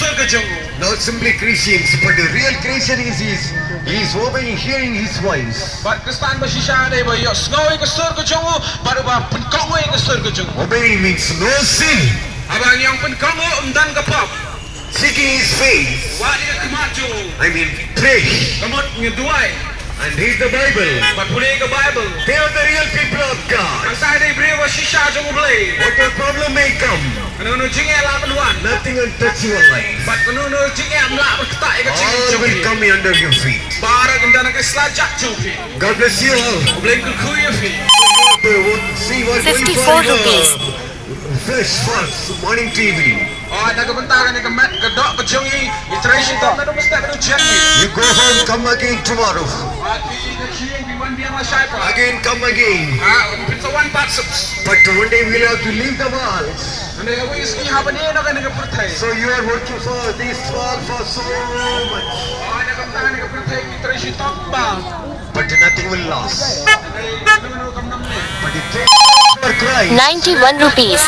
surga jangu. Not simply Christians, but the real Christian is obeying, hearing His voice. But Kristan ba shisha de ba yo snowy ka surga jangu baru ba penkongo ka surga jangu. Obeying means no sin. Abang yang penkongo umdan ka pop. Seeking His face. Wali ka kemaju. I mean, pray Kamot ngeduai. and read the Bible. But pulih ka Bible. They are the real people of God. Ang sa de brewa shisha jangu blay. Whatever problem may come, Ano jinge la penuan. nothing will touch your life. But ano jinge amla berkata ka All jinge will jangu. come under your feet. Barang indana ka slajak jangu. God bless you all. Blay ku kuya fi. See what's going 54 on in rupees. Fresh Fast Morning TV. Oh, nagabentagan ni kamet kadok ka jangu. Iteration to na basta ka jangu. You go home, come again tomorrow. At the one biang la syaipa. Again, come again. Pinsa one part subs. But one day we'll have to leave the world. Ano yung whisky haba niya na kanina purtay. So you are working for this world for so much. Oh, nagabentagan ni kapurtay iteration to ba. But nothing will last. Ano kam namne. But it takes for Christ. 91 rupees.